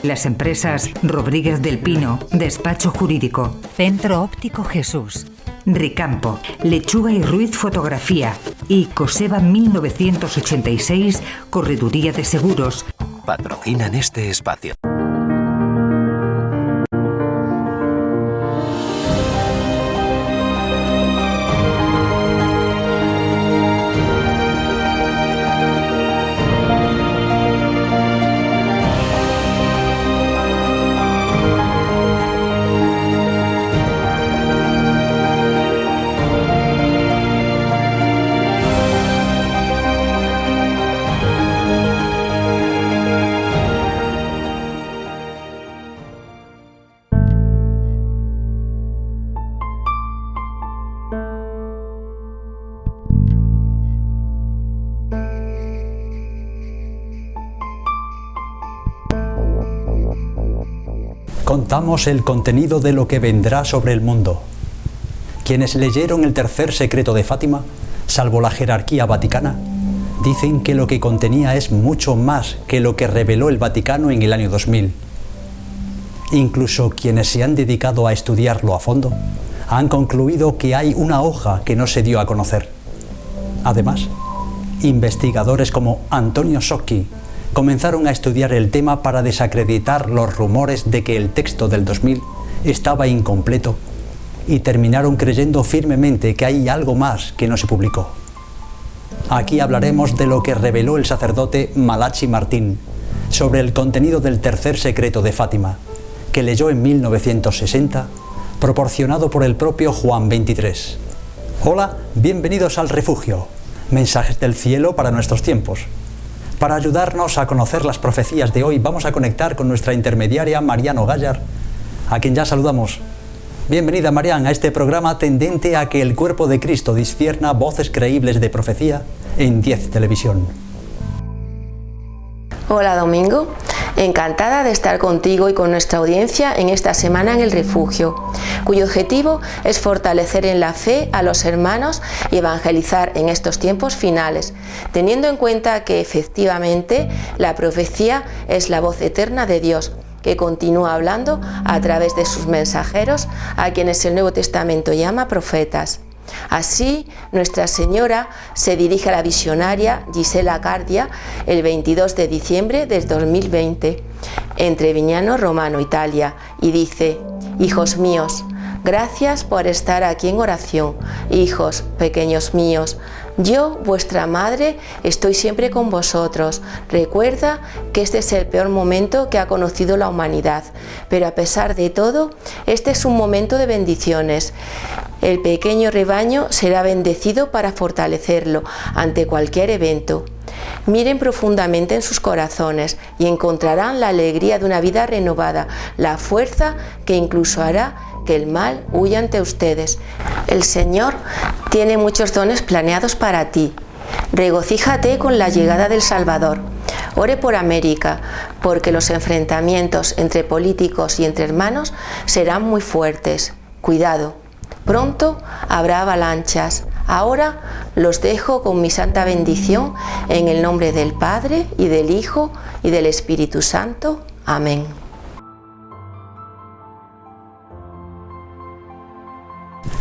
Las empresas Rodríguez del Pino, Despacho Jurídico. Centro Óptico Jesús. Ricampo, Lechuga y Ruiz Fotografía. Y Coseba 1986, Correduría de Seguros. Patrocinan este espacio. Contamos el contenido de lo que vendrá sobre el mundo. Quienes leyeron el tercer secreto de Fátima, salvo la jerarquía vaticana, dicen que lo que contenía es mucho más que lo que reveló el Vaticano en el año 2000. Incluso quienes se han dedicado a estudiarlo a fondo han concluido que hay una hoja que no se dio a conocer. Además, investigadores como Antonio Socchi comenzaron a estudiar el tema para desacreditar los rumores de que el texto del 2000 estaba incompleto y terminaron creyendo firmemente que hay algo más que no se publicó. Aquí hablaremos de lo que reveló el sacerdote Malachi Martín sobre el contenido del tercer secreto de Fátima, que leyó en 1960, proporcionado por el propio Juan XXIII. Hola, bienvenidos al Refugio, mensajes del cielo para nuestros tiempos. Para ayudarnos a conocer las profecías de hoy, vamos a conectar con nuestra intermediaria Mariano Gallar, a quien ya saludamos. Bienvenida, Marian, a este programa tendente a que el cuerpo de Cristo discierna voces creíbles de profecía en 10 Televisión. Hola, Domingo. Encantada de estar contigo y con nuestra audiencia en esta semana en el Refugio, cuyo objetivo es fortalecer en la fe a los hermanos y evangelizar en estos tiempos finales, teniendo en cuenta que efectivamente la profecía es la voz eterna de Dios, que continúa hablando a través de sus mensajeros, a quienes el Nuevo Testamento llama profetas. Así, Nuestra Señora se dirige a la visionaria Gisela Cardia el 22 de diciembre del 2020, en Treviñano Romano, Italia, y dice: «Hijos míos, gracias por estar aquí en oración. Hijos pequeños míos, yo, vuestra madre, estoy siempre con vosotros. Recuerda que este es el peor momento que ha conocido la humanidad, pero a pesar de todo, este es un momento de bendiciones. El pequeño rebaño será bendecido para fortalecerlo ante cualquier evento. Miren profundamente en sus corazones y encontrarán la alegría de una vida renovada, la fuerza que incluso hará que el mal huya ante ustedes. El Señor tiene muchos dones planeados para ti. Regocíjate con la llegada del Salvador. Ore por América, porque los enfrentamientos entre políticos y entre hermanos serán muy fuertes. Cuidado, pronto habrá avalanchas. Ahora los dejo con mi santa bendición en el nombre del Padre y del Hijo y del Espíritu Santo. Amén».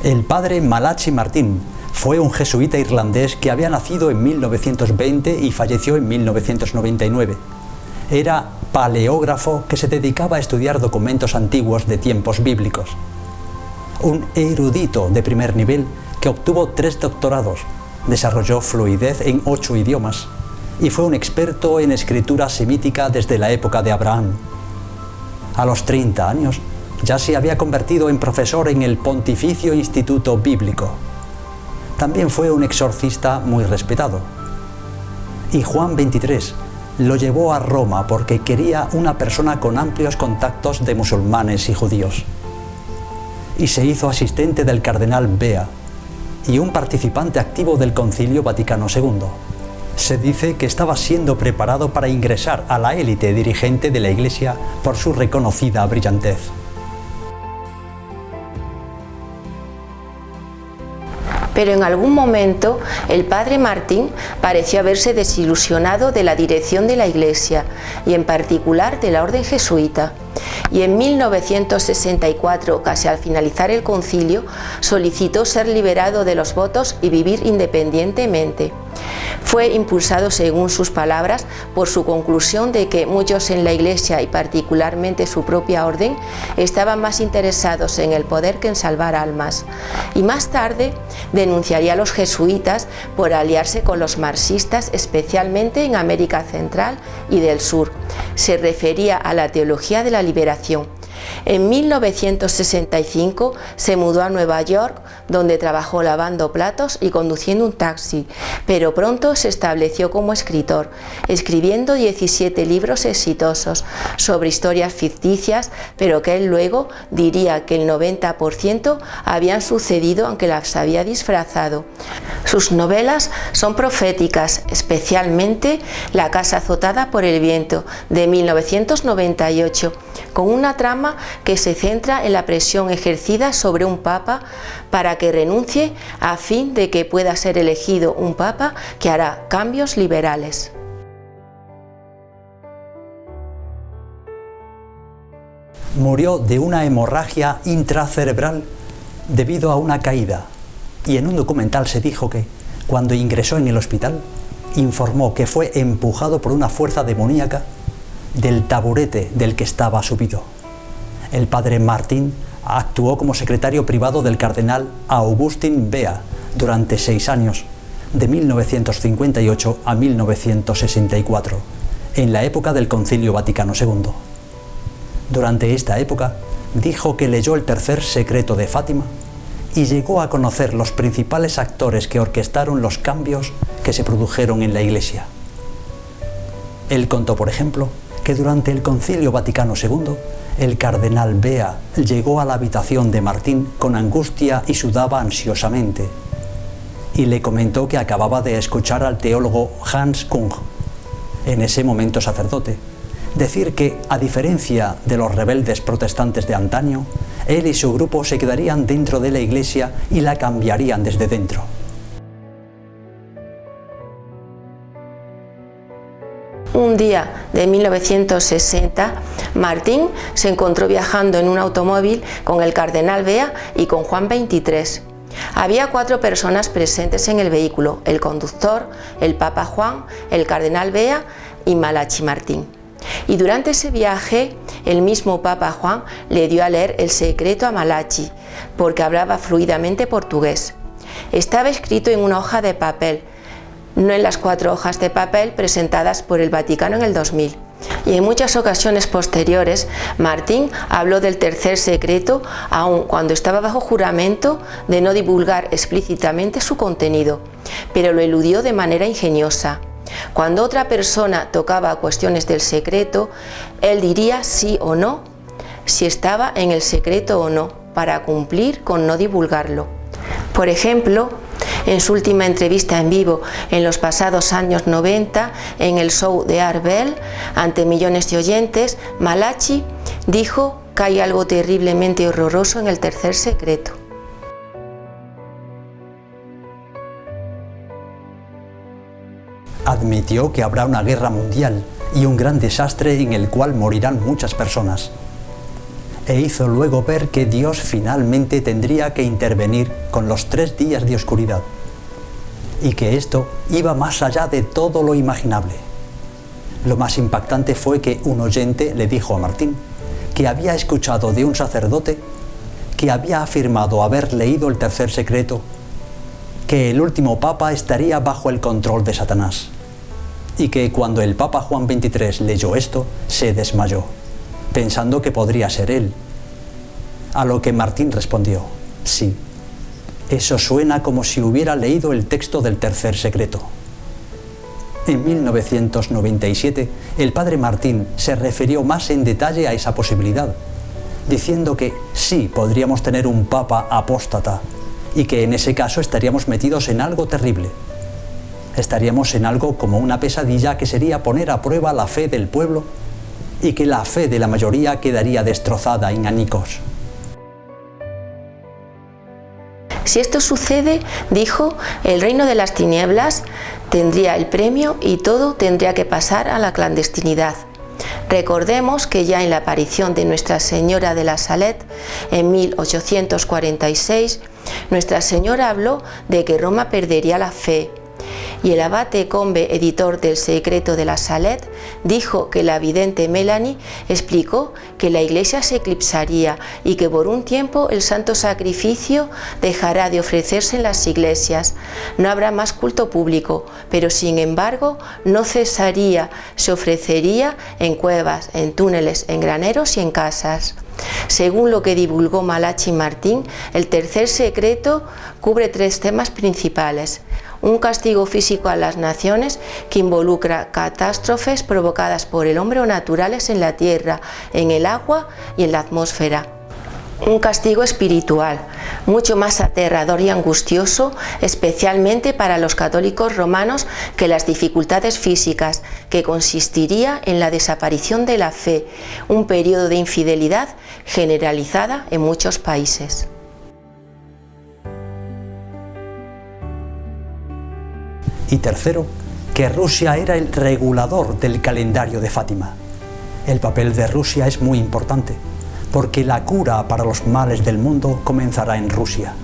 El padre Malachi Martín fue un jesuita irlandés que había nacido en 1920 y falleció en 1999. Era paleógrafo que se dedicaba a estudiar documentos antiguos de tiempos bíblicos. Un erudito de primer nivel que obtuvo 3 doctorados, desarrolló fluidez en 8 idiomas y fue un experto en escritura semítica desde la época de Abraham. A los 30 años, ya se había convertido en profesor en el Pontificio Instituto Bíblico. También fue un exorcista muy respetado. Y Juan XXIII lo llevó a Roma porque quería una persona con amplios contactos de musulmanes y judíos. Y se hizo asistente del cardenal Bea y un participante activo del Concilio Vaticano II. Se dice que estaba siendo preparado para ingresar a la élite dirigente de la Iglesia por su reconocida brillantez. Pero en algún momento el padre Martín pareció haberse desilusionado de la dirección de la Iglesia y en particular de la orden jesuita. Y en 1964, casi al finalizar el concilio, solicitó ser liberado de los votos y vivir independientemente. Fue impulsado, según sus palabras, por su conclusión de que muchos en la Iglesia y particularmente su propia orden estaban más interesados en el poder que en salvar almas. Y más tarde denunciaría a los jesuitas por aliarse con los marxistas, especialmente en América Central y del Sur. Se refería a la teología de la liberación. En 1965 se mudó a Nueva York, donde trabajó lavando platos y conduciendo un taxi, pero pronto se estableció como escritor, escribiendo 17 libros exitosos sobre historias ficticias, pero que él luego diría que el 90% habían sucedido aunque las había disfrazado. Sus novelas son proféticas, especialmente La casa azotada por el viento, de 1998, con una trama que se centra en la presión ejercida sobre un papa para que renuncie a fin de que pueda ser elegido un papa que hará cambios liberales. Murió de una hemorragia intracerebral debido a una caída, y en un documental se dijo que, cuando ingresó en el hospital, informó que fue empujado por una fuerza demoníaca del taburete del que estaba subido. El padre Martín actuó como secretario privado del cardenal Augustin Bea durante 6 años, de 1958 a 1964, en la época del Concilio Vaticano II. Durante esta época, dijo que leyó el tercer secreto de Fátima y llegó a conocer los principales actores que orquestaron los cambios que se produjeron en la Iglesia. Él contó, por ejemplo, que durante el Concilio Vaticano II, el cardenal Bea llegó a la habitación de Martín con angustia y sudaba ansiosamente, y le comentó que acababa de escuchar al teólogo Hans Kung, en ese momento sacerdote, decir que, a diferencia de los rebeldes protestantes de antaño, él y su grupo se quedarían dentro de la Iglesia y la cambiarían desde dentro. Un día de 1960, Martín se encontró viajando en un automóvil con el cardenal Bea y con Juan XXIII. Había 4 personas presentes en el vehículo: el conductor, el Papa Juan, el cardenal Bea y Malachi Martín. Y durante ese viaje, el mismo Papa Juan le dio a leer el secreto a Malachi, porque hablaba fluidamente portugués. Estaba escrito en una hoja de papel, no en las 4 hojas de papel presentadas por el Vaticano en el 2000. Y en muchas ocasiones posteriores, Martín habló del tercer secreto, aun cuando estaba bajo juramento de no divulgar explícitamente su contenido, pero lo eludió de manera ingeniosa. Cuando otra persona tocaba cuestiones del secreto, él diría sí o no, si estaba en el secreto o no, para cumplir con no divulgarlo. Por ejemplo, en su última entrevista en vivo en los pasados años 90, en el show de Art Bell, ante millones de oyentes, Malachi dijo que hay algo terriblemente horroroso en el tercer secreto. Admitió que habrá una guerra mundial y un gran desastre en el cual morirán muchas personas. E hizo luego ver que Dios finalmente tendría que intervenir con los 3 días de oscuridad, y que esto iba más allá de todo lo imaginable. Lo más impactante fue que un oyente le dijo a Martín que había escuchado de un sacerdote que había afirmado haber leído el tercer secreto, que el último papa estaría bajo el control de Satanás, y que cuando el Papa Juan XXIII leyó esto, se desmayó, pensando que podría ser él. A lo que Martín respondió: sí, eso suena como si hubiera leído el texto del tercer secreto. En 1997, el padre Martín se refirió más en detalle a esa posibilidad, diciendo que sí podríamos tener un papa apóstata, y que en ese caso estaríamos metidos en algo terrible. Estaríamos en algo como una pesadilla que sería poner a prueba la fe del pueblo, y que la fe de la mayoría quedaría destrozada en añicos. Si esto sucede, dijo, el reino de las tinieblas tendría el premio y todo tendría que pasar a la clandestinidad. Recordemos que ya en la aparición de Nuestra Señora de la Salette en 1846, Nuestra Señora habló de que Roma perdería la fe. Y el abate Combe, editor del Secreto de la Salette, dijo que la vidente Melanie explicó que la Iglesia se eclipsaría y que por un tiempo el santo sacrificio dejará de ofrecerse en las iglesias. No habrá más culto público, pero sin embargo no cesaría, se ofrecería en cuevas, en túneles, en graneros y en casas. Según lo que divulgó Malachi Martín, el tercer secreto cubre 3 temas principales. Un castigo físico a las naciones que involucra catástrofes provocadas por el hombre o naturales en la tierra, en el agua y en la atmósfera. Un castigo espiritual, mucho más aterrador y angustioso, especialmente para los católicos romanos, que las dificultades físicas, que consistiría en la desaparición de la fe, un periodo de infidelidad generalizada en muchos países. Y tercero, que Rusia era el regulador del calendario de Fátima. El papel de Rusia es muy importante, porque la cura para los males del mundo comenzará en Rusia.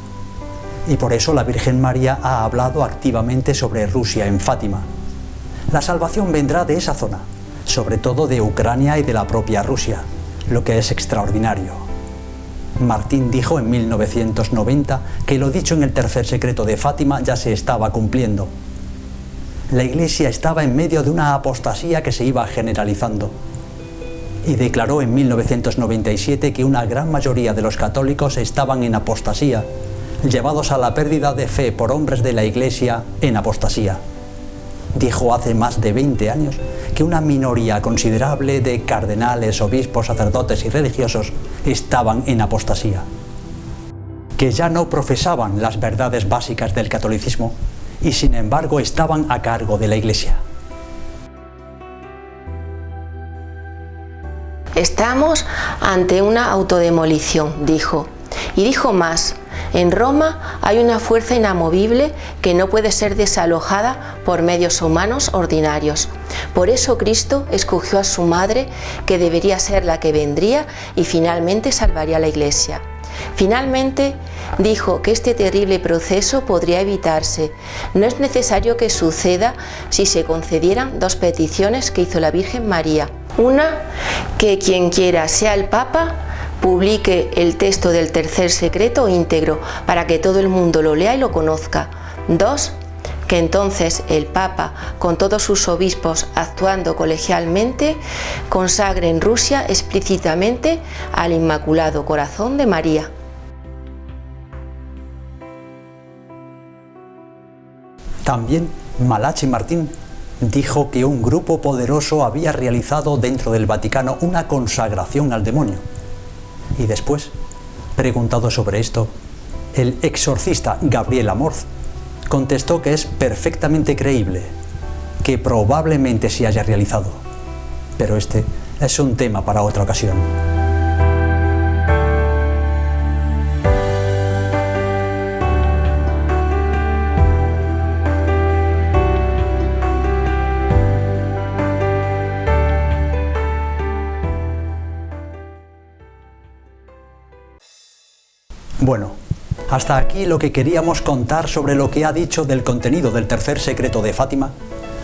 Y por eso la Virgen María ha hablado activamente sobre Rusia en Fátima. La salvación vendrá de esa zona, sobre todo de Ucrania y de la propia Rusia, lo que es extraordinario. Martín dijo en 1990 que lo dicho en el tercer secreto de Fátima ya se estaba cumpliendo. La Iglesia estaba en medio de una apostasía que se iba generalizando. Y declaró en 1997 que una gran mayoría de los católicos estaban en apostasía, llevados a la pérdida de fe por hombres de la Iglesia en apostasía. Dijo hace más de 20 años que una minoría considerable de cardenales, obispos, sacerdotes y religiosos estaban en apostasía, que ya no profesaban las verdades básicas del catolicismo y sin embargo estaban a cargo de la Iglesia. Estamos ante una autodemolición, dijo. Y dijo más, en Roma hay una fuerza inamovible que no puede ser desalojada por medios humanos ordinarios. Por eso Cristo escogió a su madre, que debería ser la que vendría y finalmente salvaría a la Iglesia. Finalmente dijo que este terrible proceso podría evitarse. No es necesario que suceda si se concedieran 2 peticiones que hizo la Virgen María. Una, que quien quiera, sea el Papa, publique el texto del tercer secreto íntegro para que todo el mundo lo lea y lo conozca. 2, que entonces el Papa, con todos sus obispos actuando colegialmente, consagre en Rusia explícitamente al Inmaculado Corazón de María. También Malachi Martín dijo que un grupo poderoso había realizado dentro del Vaticano una consagración al demonio. Y después, preguntado sobre esto, el exorcista Gabriel Amorth contestó que es perfectamente creíble, que probablemente se haya realizado. Pero este es un tema para otra ocasión. Bueno, hasta aquí lo que queríamos contar sobre lo que ha dicho del contenido del tercer secreto de Fátima,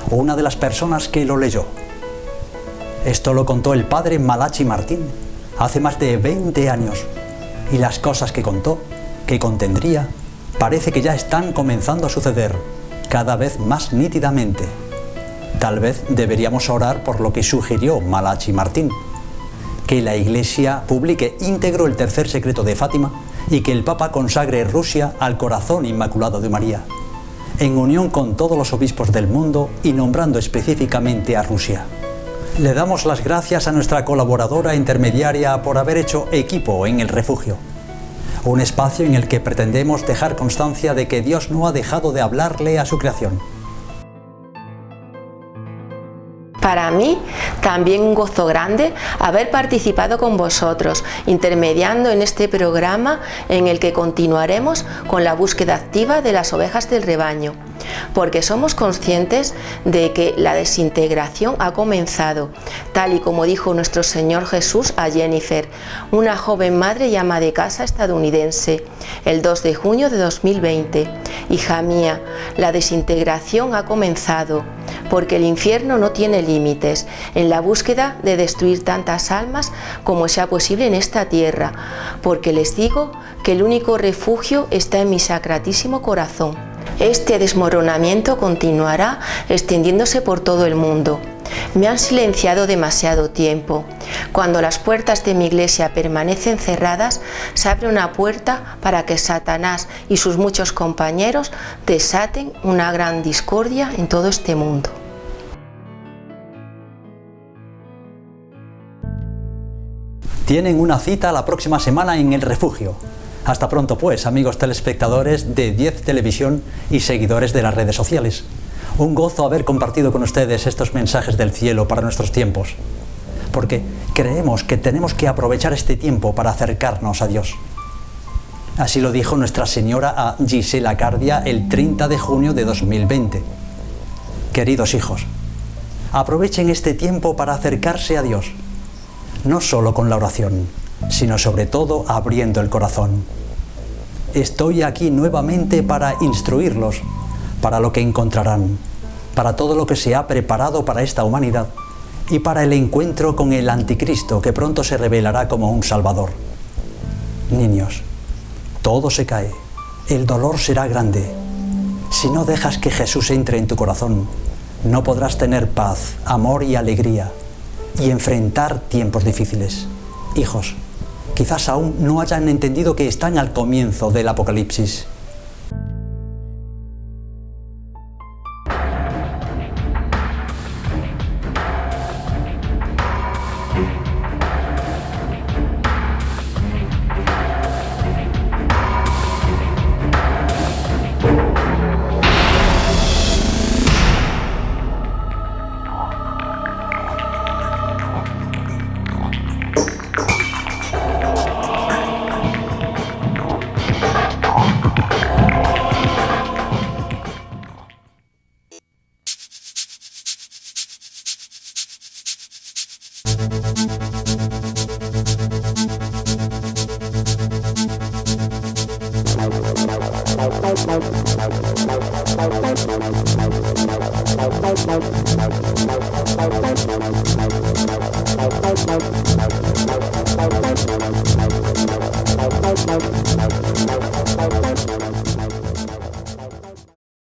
o una de las personas que lo leyó. Esto lo contó el padre Malachi Martín hace más de 20 años, y las cosas que contó, que contendría, parece que ya están comenzando a suceder, cada vez más nítidamente. Tal vez deberíamos orar por lo que sugirió Malachi Martín, que la Iglesia publique íntegro el tercer secreto de Fátima y que el Papa consagre Rusia al corazón inmaculado de María, en unión con todos los obispos del mundo y nombrando específicamente a Rusia. Le damos las gracias a nuestra colaboradora intermediaria por haber hecho equipo en el refugio, un espacio en el que pretendemos dejar constancia de que Dios no ha dejado de hablarle a su creación. Para mí, también un gozo grande haber participado con vosotros, intermediando en este programa en el que continuaremos con la búsqueda activa de las ovejas del rebaño, porque somos conscientes de que la desintegración ha comenzado, tal y como dijo nuestro Señor Jesús a Jennifer, una joven madre y ama de casa estadounidense, el 2 de junio de 2020. Hija mía, la desintegración ha comenzado, porque el infierno no tiene límites en la búsqueda de destruir tantas almas como sea posible en esta tierra, porque les digo que el único refugio está en mi sacratísimo corazón. Este desmoronamiento continuará extendiéndose por todo el mundo. Me han silenciado demasiado tiempo. Cuando las puertas de mi iglesia permanecen cerradas, se abre una puerta para que Satanás y sus muchos compañeros desaten una gran discordia en todo este mundo. Tienen una cita la próxima semana en el refugio. Hasta pronto pues, amigos telespectadores de 10 Televisión y seguidores de las redes sociales. Un gozo haber compartido con ustedes estos mensajes del cielo para nuestros tiempos, porque creemos que tenemos que aprovechar este tiempo para acercarnos a Dios. Así lo dijo Nuestra Señora a Gisela Cardia el 30 de junio de 2020. Queridos hijos, aprovechen este tiempo para acercarse a Dios, no solo con la oración, sino sobre todo abriendo el corazón. Estoy aquí nuevamente para instruirlos, para lo que encontrarán, para todo lo que se ha preparado para esta humanidad y para el encuentro con el Anticristo que pronto se revelará como un Salvador. Niños, todo se cae, el dolor será grande. Si no dejas que Jesús entre en tu corazón, no podrás tener paz, amor y alegría y enfrentar tiempos difíciles. Hijos, quizás aún no hayan entendido que están al comienzo del Apocalipsis.